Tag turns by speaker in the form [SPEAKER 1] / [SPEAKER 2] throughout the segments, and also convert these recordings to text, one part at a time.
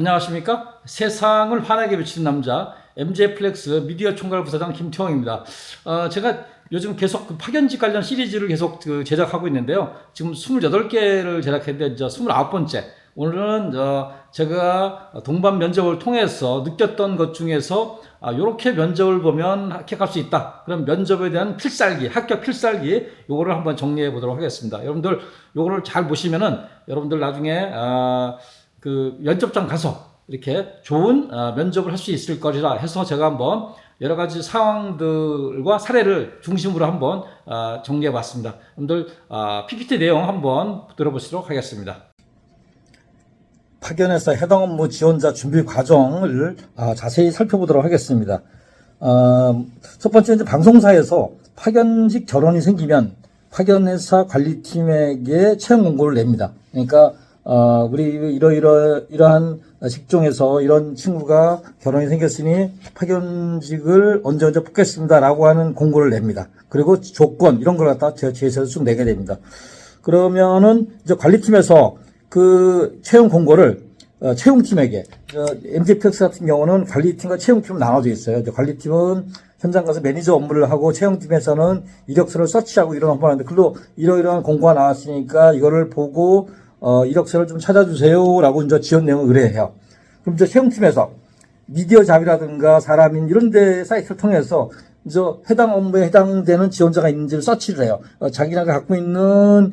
[SPEAKER 1] 안녕하십니까? 세상을 환하게 비치는 남자 MJ플렉스 미디어 총괄 부사장 김태형입니다. 제가 요즘 계속 그 파견직 관련 시리즈를 계속 제작하고 있는데요. 지금 28개를 제작했는데 이제 29번째. 오늘은 제가 동반 면접을 통해서 느꼈던 것 중에서 이렇게 면접을 보면 합격할 수 있다. 그럼 면접에 대한 필살기, 합격 필살기 요거를 한번 정리해 보도록 하겠습니다. 여러분들 요거를 잘 보시면은 여러분들 나중에 그 면접장 가서 이렇게 좋은 면접을 할 수 있을 거리라 해서 제가 한번 여러 가지 상황들과 사례를 중심으로 한번 정리해 봤습니다. 여러분들 PPT 내용 한번 들어보시도록 하겠습니다.
[SPEAKER 2] 파견에서 해당 업무 지원자 준비 과정을 자세히 살펴보도록 하겠습니다. 첫 번째, 이제 방송사에서 파견직 결혼이 생기면 파견회사 관리팀에게 채용 공고를 냅니다. 그러니까 우리 이러한 직종에서 이런 친구가 결혼이 생겼으니 파견직을 언제 뽑겠습니다라고 하는 공고를 냅니다. 그리고 조건 이런 걸 갖다 제시해서 쭉 내게 됩니다. 그러면은 이제 관리팀에서 그 채용 공고를 채용팀에게, MJ플렉스 같은 경우는 관리팀과 채용팀은 나눠져 있어요. 이제 관리팀은 현장 가서 매니저 업무를 하고 채용팀에서는 이력서를 서치하고 이런 업무를 하는데, 그걸로 이러이러한 공고가 나왔으니까 이거를 보고 이력서를 좀 찾아주세요라고 이제 지원 내용을 의뢰해요. 그럼 이제 채용팀에서 미디어 잡이라든가 사람인 이런 데 사이트를 통해서 이제 해당 업무에 해당되는 지원자가 있는지를 서치를 해요. 자기네가 갖고 있는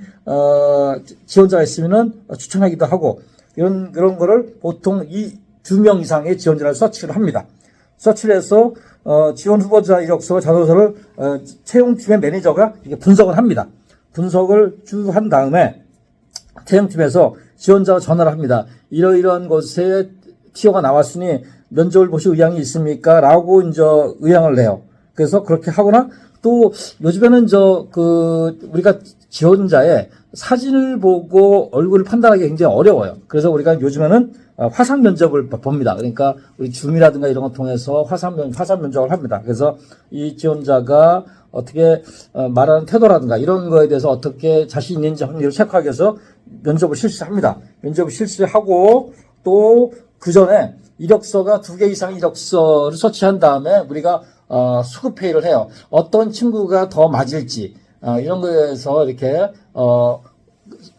[SPEAKER 2] 지원자가 있으면은 추천하기도 하고 그런 거를 보통 이 2명 이상의 지원자를 서치를 합니다. 서치를 해서 지원 후보자 이력서와 자소서를 채용팀의 매니저가 이렇게 분석을 합니다. 분석을 쭉 한 다음에 채용팀에서 지원자가 전화를 합니다. 이러이러한 곳에 티어가 나왔으니 면접을 보실 의향이 있습니까? 라고 이제 의향을 내요. 그래서 그렇게 하거나 또 요즘에는 우리가 지원자의 사진을 보고 얼굴을 판단하기 굉장히 어려워요. 그래서 우리가 요즘에는 화상 면접을 봅니다. 그러니까 우리 줌이라든가 이런 걸 통해서 화상 면접을 합니다. 그래서 이 지원자가 어떻게 말하는 태도라든가 이런 거에 대해서 어떻게 자신 있는지 확률을 체크하기 위해서 면접을 실시합니다. 면접을 실시하고 또 그 전에 이력서가 2개 이상 이력서를 서치한 다음에 우리가 수급회의를 해요. 어떤 친구가 더 맞을지 이런 거에서 이렇게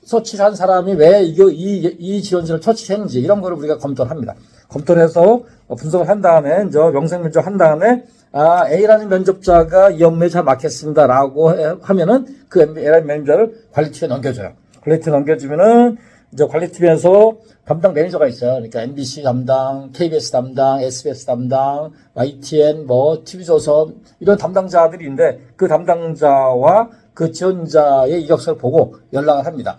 [SPEAKER 2] 서치한 사람이 왜 이 지원자를 서치했는지 이런 거를 우리가 검토를 합니다. 검토를 해서 분석을 한 다음에 이제 명색 면접 한 다음에 A라는 면접자가 이 업무에 잘 맞겠습니다라고 하면은 그 A라는 매니저를 관리팀에 넘겨줘요. 관리팀에 넘겨주면은 이제 관리팀에서 담당 매니저가 있어요. 그러니까 MBC 담당, KBS 담당, SBS 담당, YTN, TV조선 이런 담당자들인데 그 담당자와 그 지원자의 이력서를 보고 연락을 합니다.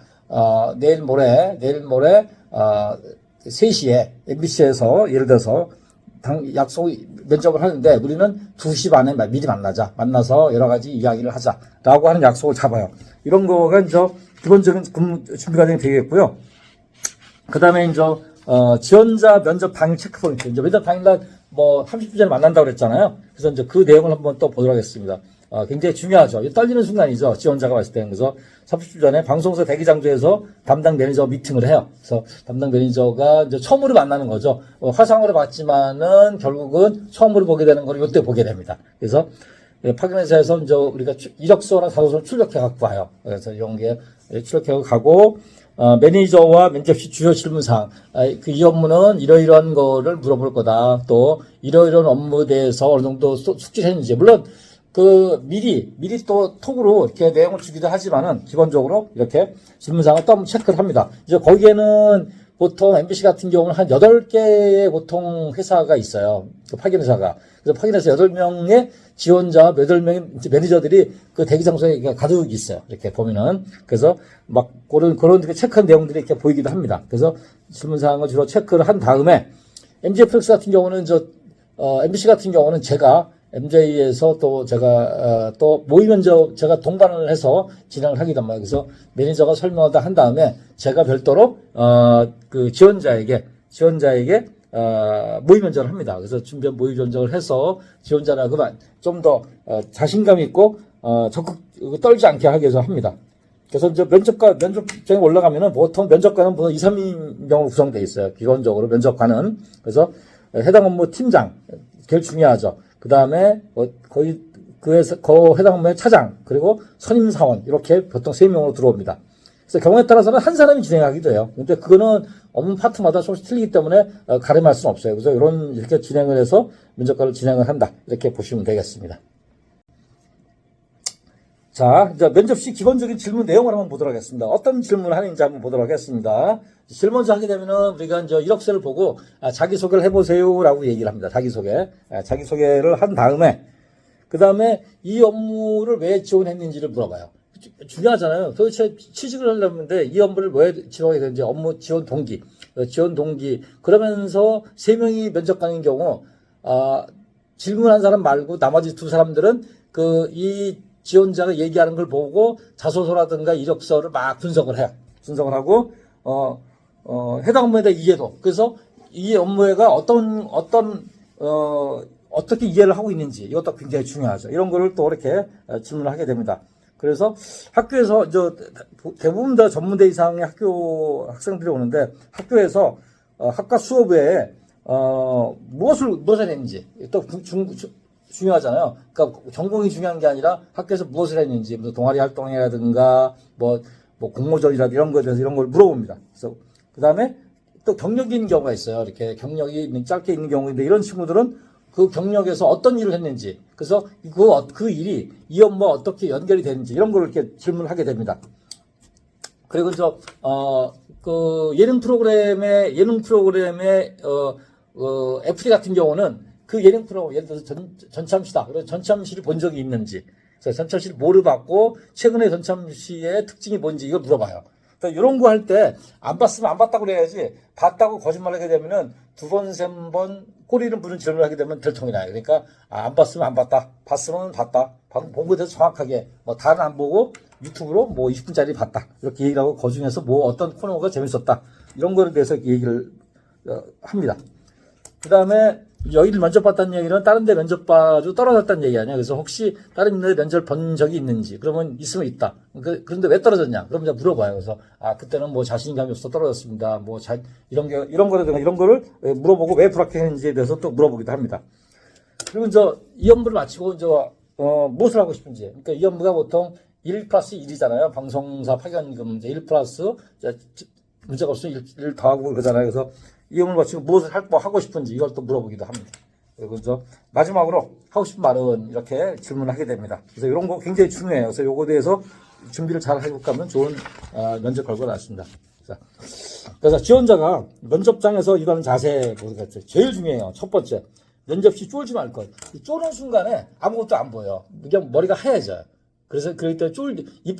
[SPEAKER 2] 내일 모레 3시에 MBC에서 예를 들어서 약속 면접을 하는데 우리는 2시 반에 미리 만나서 여러 가지 이야기를 하자라고 하는 약속을 잡아요. 이런 거가 이제 기본적인 준비 과정이 되겠고요. 그 다음에 이제 지원자 면접 당일 체크 포인트. 이제 면접 당일날 30분 전에 만난다고 그랬잖아요. 그래서 이제 그 내용을 한번 또 보도록 하겠습니다. 굉장히 중요하죠. 떨리는 순간이죠. 지원자가 왔을 때. 그래서 30분 전에 방송사 대기장소에서 담당 매니저 미팅을 해요. 그래서 담당 매니저가 이제 처음으로 만나는 거죠. 화상으로 봤지만은 결국은 처음으로 보게 되는 걸 이때 보게 됩니다. 그래서 파견회사에서 이제 우리가 이력서나 자소서를 출력해 갖고 와요. 그래서 이런 게 출력해 가고 매니저와 면접 시 주요 질문사항, 이 업무는 이러이러한 거를 물어볼 거다. 또 이러이러한 업무에 대해서 어느 정도 숙지를 했는지. 물론 미리 또 톡으로 이렇게 내용을 주기도 하지만은 기본적으로 이렇게 질문사항을 또 한번 체크를 합니다. 이제 거기에는 보통 MBC 같은 경우는 한 8개의 보통 회사가 있어요. 그 파견회사가. 그래서 파견회사 8명의 지원자와 8명의 매니저들이 그 대기장소에 가득 있어요. 이렇게 보면은. 그래서 그런 체크한 내용들이 이렇게 보이기도 합니다. 그래서 질문사항을 주로 체크를 한 다음에 MJ플렉스 같은 경우는 MBC 같은 경우는 제가 MJ에서 또 제가 또 모의 면접 제가 동반을 해서 진행을 하기도 합니다. 그래서 매니저가 설명하다 한 다음에 제가 별도로 그 지원자에게 모의 면접을 합니다. 그래서 준비한 모의 면접을 해서 지원자나 좀 더 자신감 있고 적극 떨지 않게 하기 위해서 합니다. 그래서 이제 면접장에 올라가면은 보통 면접관은 보통 2, 3인명으로 구성되어 있어요. 기본적으로 면접관은. 그래서 해당 업무 팀장, 제일 중요하죠. 그 다음에 거의 그 해당 업무의 차장, 그리고 선임사원, 이렇게 보통 3명으로 들어옵니다. 그래서 경우에 따라서는 한 사람이 진행하기도 해요. 근데 그거는 업무 파트마다 조금씩 틀리기 때문에 가름할 수는 없어요. 그래서 이렇게 진행을 해서 면접관을 진행을 한다. 이렇게 보시면 되겠습니다. 자, 이제 면접 시 기본적인 질문 내용을 한번 보도록 하겠습니다. 어떤 질문을 하는지 한번 보도록 하겠습니다. 제일 먼저 하게 되면은 우리가 이제 이력서를 보고 자기소개를 해보세요라고 얘기를 합니다. 자기소개를 한 다음에 그 다음에 이 업무를 왜 지원했는지를 물어봐요. 중요하잖아요. 도대체 취직을 하려면 이 업무를 왜 지원하게 되는지 업무 지원 동기. 그러면서 3명이 면접관인 경우 질문한 사람 말고 나머지 2사람들은 이 지원자가 얘기하는 걸 보고 자소서라든가 이력서를 막 분석을 해요. 분석을 하고 해당 업무에 대한 이해도. 그래서 이 업무가 어떻게 이해를 하고 있는지 이것도 굉장히 중요하죠. 이런 거를 또 이렇게 질문을 하게 됩니다. 그래서 학교에서 대부분 다 전문대 이상의 학교 학생들이 오는데 학교에서 학과 수업 외에 무엇을 했는지 또 중요하잖아요. 그러니까 전공이 중요한 게 아니라 학교에서 무엇을 했는지, 뭐 동아리 활동이라든가 뭐 공모전이라든가 이런 거에 대해서 이런 걸 물어봅니다. 그래서 그 다음에 또 경력이 있는 경우가 있어요. 이렇게 경력이 짧게 있는 경우인데 이런 친구들은 그 경력에서 어떤 일을 했는지, 그래서 그 일이 이 업무와 어떻게 연결이 되는지 이런 걸 이렇게 질문을 하게 됩니다. 그리고 그 예능 프로그램의 FD 같은 경우는 그 예능 프로그램, 예를 들어서 전참시다. 그래서 전참시를 본 적이 있는지, 그래서 전참시를 뭐를 봤고, 최근에 전참시의 특징이 뭔지 이걸 물어봐요. 그러니까 이런 거 할 때, 안 봤으면 안 봤다고 그래야지, 봤다고 거짓말 하게 되면은 2번, 3번 꼬리는 부는 질문을 하게 되면 들통이 나요. 그러니까, 안 봤으면 안 봤다. 봤으면 봤다. 본 거에 대해서 정확하게, 다는 안 보고 유튜브로 20분짜리 봤다. 이렇게 얘기를 하고, 그 중에서 어떤 코너가 재밌었다. 이런 거에 대해서 얘기를 합니다. 그 다음에, 여기를 면접 봤다는 얘기는 다른 데 면접 봐도 떨어졌다는 얘기 아니야. 그래서 혹시 다른 데 면접 본 적이 있는지, 그러면 있으면 있다. 그런데 왜 떨어졌냐? 그럼 이제 물어봐요. 그래서, 그때는 자신감이 없어 떨어졌습니다. 이런 거라든가 이런 거를 물어보고 왜 불합격했는지에 대해서 또 물어보기도 합니다. 그리고 이 업무를 마치고 무엇을 하고 싶은지. 그러니까 이 업무가 보통 1+1이잖아요. 방송사 파견금 1+, 문제가 없으면 1 더하고 그러잖아요. 그래서 이 업무를 마치고 무엇을 하고 싶은지 이걸 또 물어보기도 합니다. 그리고 마지막으로 하고 싶은 말은 이렇게 질문을 하게 됩니다. 그래서 이런 거 굉장히 중요해요. 그래서 요거에 대해서 준비를 잘 해볼 가면 좋은 면접 결과가 나왔습니다. 그래서 지원자가 면접장에서 일하는 자세 보겠어요. 제일 중요해요. 첫 번째, 면접 시 쫄지 말 것. 쫄는 순간에 아무것도 안 보여. 그냥 머리가 하얘져요. 그래서 그럴 때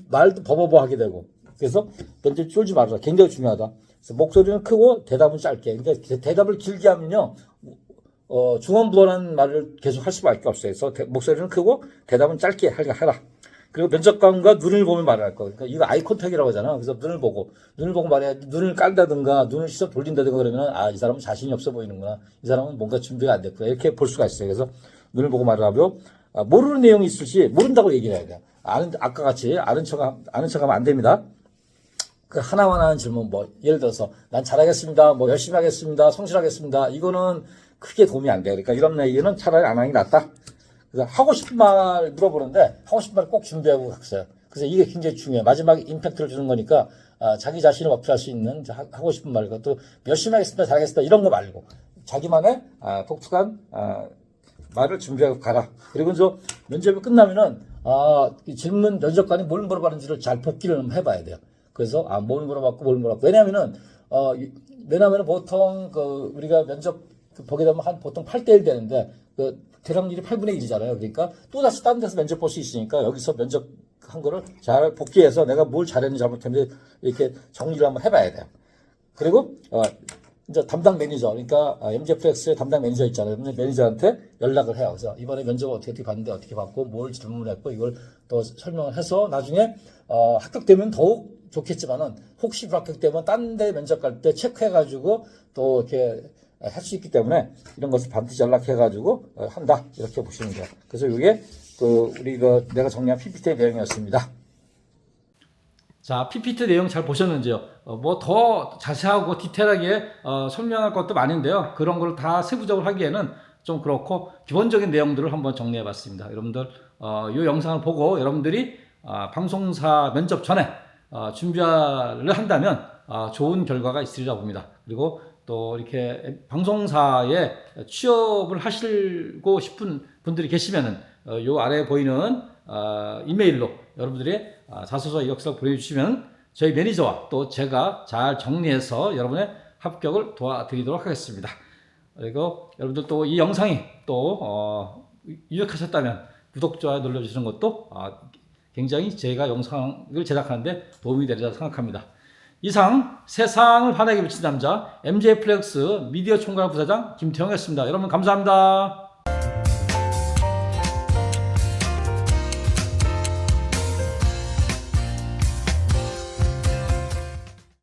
[SPEAKER 2] 말도 버버버 하게 되고. 그래서 면접 쫄지 말아라. 굉장히 중요하다. 그래서 목소리는 크고 대답은 짧게. 그러니까 대답을 길게 하면요, 중언부언한 말을 계속 할 수밖에 없어요. 그래서 목소리는 크고 대답은 짧게 하라. 그리고 면접관과 눈을 보면 말을 할 거. 그러니까 이거 아이 컨택이라고 하잖아. 그래서 눈을 보고 말해야 눈을 깔다든가 눈을 시선 돌린다든가 그러면 이 사람은 자신이 없어 보이는구나. 이 사람은 뭔가 준비가 안 됐구나. 이렇게 볼 수가 있어요. 그래서 눈을 보고 말을 하고 모르는 내용이 있을 시 모른다고 얘기를 해야 돼요. 아까 같이 아는 척하면 안 됩니다. 그 하나하나 질문, 예를 들어서, 난 잘하겠습니다, 열심히 하겠습니다, 성실하겠습니다. 이거는 크게 도움이 안 돼요. 그러니까 이런 얘기는 차라리 안 하는 게 낫다. 그래서 하고 싶은 말 물어보는데, 하고 싶은 말 꼭 준비하고 갔어요. 그래서 이게 굉장히 중요해요. 마지막에 임팩트를 주는 거니까, 자기 자신을 어필할 수 있는 하고 싶은 말, 그것도 열심히 하겠습니다, 잘하겠습니다, 이런 거 말고, 자기만의 독특한 말을 준비하고 가라. 그리고 면접이 끝나면은, 질문, 면접관이 뭘 물어봤는지를 잘 복기를 해봐야 돼요. 그래서 뭘 물어봤고 왜냐면은 보통 우리가 면접 보게 되면 보통 8대1 되는데 대답률이 8분의 1이잖아요. 그러니까 또다시 다른 데서 면접 볼 수 있으니까 여기서 면접 한 거를 잘 복기해서 내가 뭘 잘했는지 잘못했는지 이렇게 정리를 한번 해봐야 돼요. 그리고 이제 담당 매니저, 그러니까 MZ플렉스의 담당 매니저 있잖아요. 매니저한테 연락을 해요. 그래서 이번에 면접을 어떻게 봤는데 어떻게 봤고 뭘 질문했고 이걸 또 설명을 해서 나중에 합격되면 더욱 좋겠지만은 혹시 불합격되면 딴 데 면접 갈 때 체크해가지고 또 이렇게 할 수 있기 때문에 이런 것을 반드시 연락해가지고 한다 이렇게 보시면 돼요. 그래서 이게 내가 정리한 PPT의 내용이었습니다.
[SPEAKER 1] 자, PPT 내용 잘 보셨는지요? 뭐 더 자세하고 디테일하게 설명할 것도 많은데요. 그런 걸 다 세부적으로 하기에는 좀 그렇고 기본적인 내용들을 한번 정리해 봤습니다. 여러분들 이 영상을 보고 여러분들이 방송사 면접 전에 준비를 한다면 좋은 결과가 있으리라 봅니다. 그리고 또 이렇게 방송사에 취업을 하시고 싶은 분들이 계시면은 요 아래 보이는 이메일로 여러분들의 자소서 이력서를 보내주시면 저희 매니저와 또 제가 잘 정리해서 여러분의 합격을 도와드리도록 하겠습니다. 그리고 여러분들 또 이 영상이 또 유익하셨다면 구독, 좋아요 눌러주시는 것도 굉장히 제가 영상을 제작하는데 도움이 되리라 생각합니다. 이상 세상을 환하게 비친 남자 MJ플렉스 미디어 총괄 부사장 김태형이었습니다. 여러분 감사합니다.